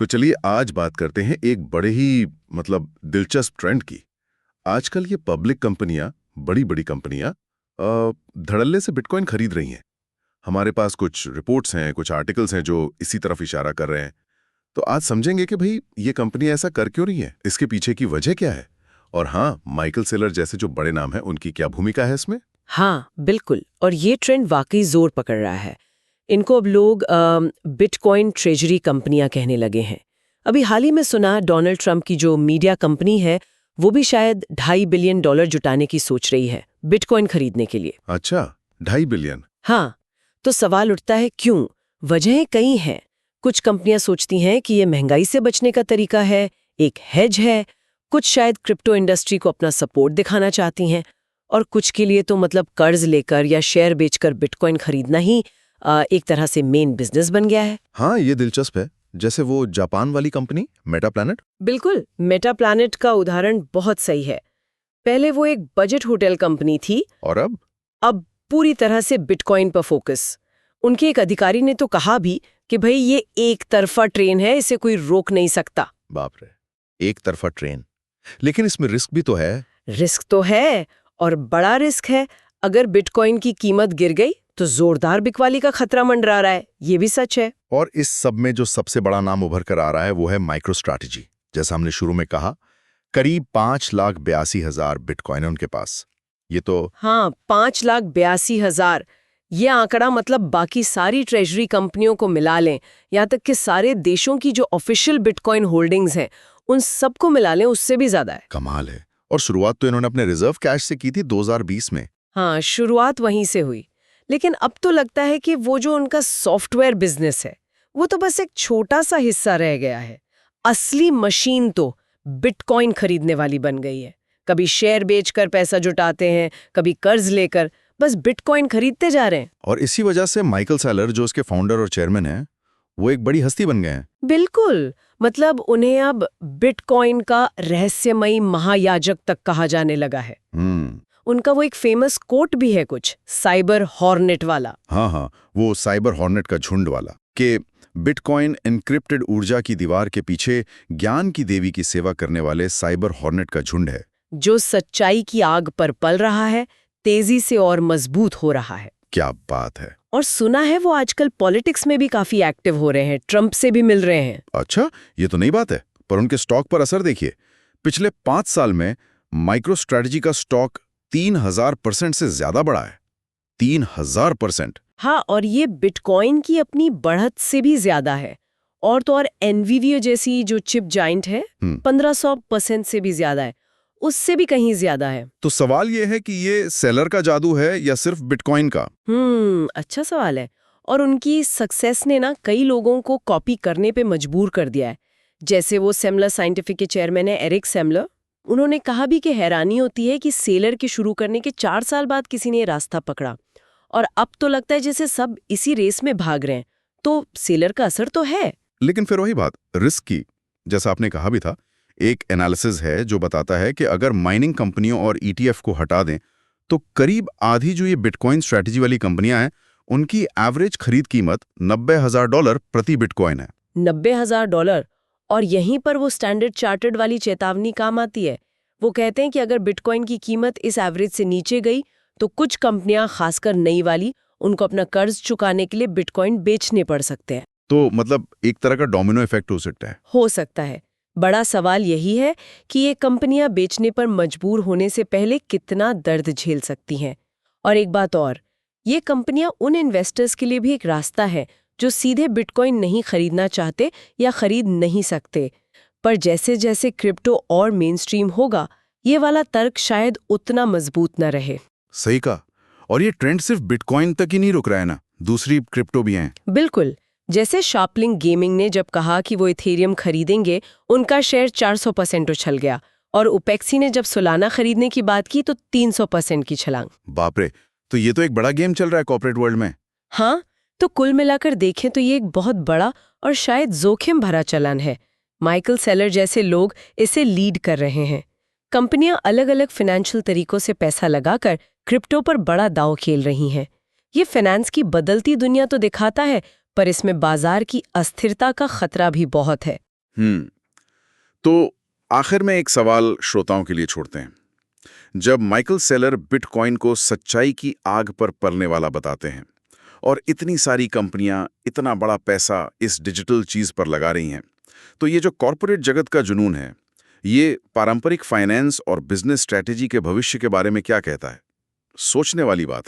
तो चलिए आज बात करते हैं एक बड़े ही दिलचस्प ट्रेंड की। आजकल ये पब्लिक कंपनियां, बड़ी बड़ी कंपनियां धड़ल्ले से बिटकॉइन खरीद रही हैं। हमारे पास कुछ रिपोर्ट्स हैं, कुछ आर्टिकल्स हैं जो इसी तरफ इशारा कर रहे हैं। तो आज समझेंगे कि भाई ये कंपनियां ऐसा कर क्यों रही हैं, इसके पीछे की वजह क्या है, और हाँ, माइकल सेलर जैसे जो बड़े नाम हैं उनकी क्या भूमिका है इसमें। हाँ, बिल्कुल। और ये ट्रेंड वाकई जोर पकड़ रहा है। इनको अब लोग बिटकॉइन ट्रेजरी कंपनियां कहने लगे हैं। अभी हाल ही में सुना डोनाल्ड ट्रंप की जो मीडिया कंपनी है वो भी शायद $2.5 बिलियन जुटाने की सोच रही है बिटकॉइन खरीदने के लिए। अच्छा, 2.5 बिलियन। हाँ, तो सवाल उठता है क्यों? वजहें कई हैं। कुछ कंपनियां सोचती हैं कि ये महंगाई से बचने का तरीका है, एक हेज है। कुछ शायद क्रिप्टो इंडस्ट्री को अपना सपोर्ट दिखाना चाहती हैं, और कुछ के लिए तो कर्ज लेकर या शेयर बेचकर बिटकॉइन खरीदना ही एक तरह से मेन बिजनेस बन गया है। हाँ, ये दिलचस्प है। जैसे वो जापान वाली कंपनी मेटा प्लैनेट। बिल्कुल, मेटा प्लैनेट का उदाहरण बहुत सही है। पहले वो एक बजट होटल कंपनी थी, और अब पूरी तरह से बिटकॉइन पर फोकस। उनके एक अधिकारी ने तो कहा भी कि भाई ये एक तरफा ट्रेन है, इसे कोई रोक नहीं सकता। बाप रे, एक तरफा ट्रेन। लेकिन इसमें रिस्क भी तो है। रिस्क तो है, और बड़ा रिस्क है। अगर बिटकॉइन की कीमत गिर गई तो जोरदार बिकवाली का खतरा मंडरा रहा है, ये भी सच है। और इस सब में जो सबसे बड़ा नाम उभर कर आ रहा है वो है MicroStrategy। जैसा हमने शुरू में कहा, करीब 5,82,000 बिटकॉइन है उनके पास। ये तो हाँ, 5,82,000। ये आंकड़ा बाकी सारी ट्रेजरी कंपनियों को मिला लें, यहाँ तक कि सारे देशों की जो ऑफिशियल बिटकॉइन होल्डिंग्स हैं उन सबको मिला लें, उससे भी ज्यादा है। कमाल है। और शुरुआत तो इन्होंने अपने रिजर्व कैश से की थी 2020 में। हाँ, शुरुआत वहीं से हुई। लेकिन अब तो लगता है कि वो जो उनका सॉफ्टवेयर बिजनेस है वो तो बस एक छोटा सा हिस्सा रह गया है। असली मशीन तो बिटकॉइन खरीदने वाली बन गई है। कभी शेयर बेचकर पैसा जुटाते हैं, कभी कर्ज लेकर, बस बिटकॉइन खरीदते जा रहे हैं। और इसी वजह से माइकल सेलर, जो उसके फाउंडर और चेयरमैन हैं, वो एक बड़ी हस्ती बन गए हैं। बिल्कुल, उन्हें अब बिटकॉइन का रहस्यमयी महायाजक तक कहा जाने लगा है। उनका वो एक फेमस कोट भी है, कुछ साइबर हॉर्नेट वाला। हाँ, वो साइबर हॉर्नेट का झुंड वाला, कि बिटकॉइन एन्क्रिप्टेड ऊर्जा की दीवार के पीछे ज्ञान की देवी की सेवा करने वाले साइबर हॉर्नेट का झुंड है, जो सच्चाई की आग पर पल रहा है, तेजी से और मजबूत हो रहा है। क्या बात है। और सुना है वो आजकल पॉलिटिक्स में भी काफी एक्टिव हो रहे हैं, ट्रंप से भी मिल रहे हैं। अच्छा, ये तो नई बात है। पर उनके स्टॉक पर असर देखिए। पिछले 5 साल में MicroStrategy का स्टॉक 3000% से ज्यादा बढ़ा है। 3000%। हाँ, और ये बिटकॉइन की अपनी बढ़त से भी ज्यादा है। और तो और एनवीडिया जैसी जो चिप जाइंट है, 1500% से भी ज्यादा है, उससे भी कहीं ज्यादा है। तो सवाल ये है कि ये सेलर का जादू है या सिर्फ बिटकॉइन का? अच्छा सवाल है। और उनकी सक्सेस ने कई लोगों को कॉपी करने पे मजबूर कर दिया है। जैसे वो सेमलर साइंटिफिक के चेयरमैन है एरिक सेमलर। उन्होंने कहा भी कि हैरानी होती है कि सेलर के शुरू करने के 4 साल बाद किसी ने रास्ता पकड़ा, और अब तो लगता है जैसे सब इसी रेस में भाग रहे हैं। तो सेलर का असर तो है। लेकिन फिर वही बात, रिस्क की। जैसा आपने कहा भी था, एक एनालिसिस है जो बताता है कि अगर माइनिंग कंपनियों और ETF को हटा दें तो करीब आधी जो ये बिटकॉइन स्ट्रैटेजी वाली कंपनियां हैं उनकी एवरेज खरीद कीमत $90,000 प्रति बिटकॉइन है। $90,000। और यहीं पर वो स्टैंडर्ड चार्टर्ड वाली चेतावनी काम आती है। वो कहते हैं कि अगर बिटकॉइन की कीमत इस एवरेज से नीचे गई तो कुछ कंपनियां, खासकर नई वाली, उनको अपना कर्ज चुकाने के लिए बिटकॉइन बेचने पड़ सकते हैं। तो एक तरह का डोमिनो इफेक्ट हो सकता है। हो सकता है। बड़ा सवाल यही है कि ये कंपनियां बेचने पर मजबूर होने से पहले कितना दर्द झेल सकती हैं। और एक बात और, ये कंपनियां उन इन्वेस्टर्स के लिए भी एक रास्ता है जो सीधे बिटकॉइन नहीं खरीदना चाहते या खरीद नहीं सकते। पर जैसे जैसे क्रिप्टो और मेनस्ट्रीम होगा, ये वाला तर्क शायद उतना मजबूत न रहे। सही कहा। और ये ट्रेंड सिर्फ बिटकॉइन तक ही नहीं रुक रहा है ना, दूसरी क्रिप्टो भी हैं। बिल्कुल। जैसे शार्पलिंग गेमिंग ने जब कहा कि वो इथेरियम खरीदेंगे, उनका शेयर 400% उछल गया। और ओपेक्सी ने जब सोलाना खरीदने की बात की तो 300% की छलांग। बाप रे, तो ये तो एक बड़ा गेम चल रहा है कॉर्पोरेट वर्ल्ड में। हाँ, तो कुल मिलाकर देखें तो ये एक बहुत बड़ा और शायद जोखिम भरा चलन है। माइकल सेलर जैसे लोग इसे लीड कर रहे हैं। कंपनियां अलग अलग फाइनेंशियल तरीकों से पैसा लगाकर क्रिप्टो पर बड़ा दांव खेल रही हैं। ये फाइनेंस की बदलती दुनिया तो दिखाता है, पर इसमें बाजार की अस्थिरता का खतरा भी बहुत है। तो आखिर में एक सवाल श्रोताओं के लिए छोड़ते हैं। जब माइकल सेलर बिटकॉइन को सच्चाई की आग पर पलने वाला बताते हैं और इतनी सारी कंपनियां इतना बड़ा पैसा इस डिजिटल चीज पर लगा रही हैं, तो ये जो कॉरपोरेट जगत का जुनून है, ये पारंपरिक फाइनेंस और बिजनेस स्ट्रेटेजी के भविष्य के बारे में क्या कहता है? सोचने वाली बात है।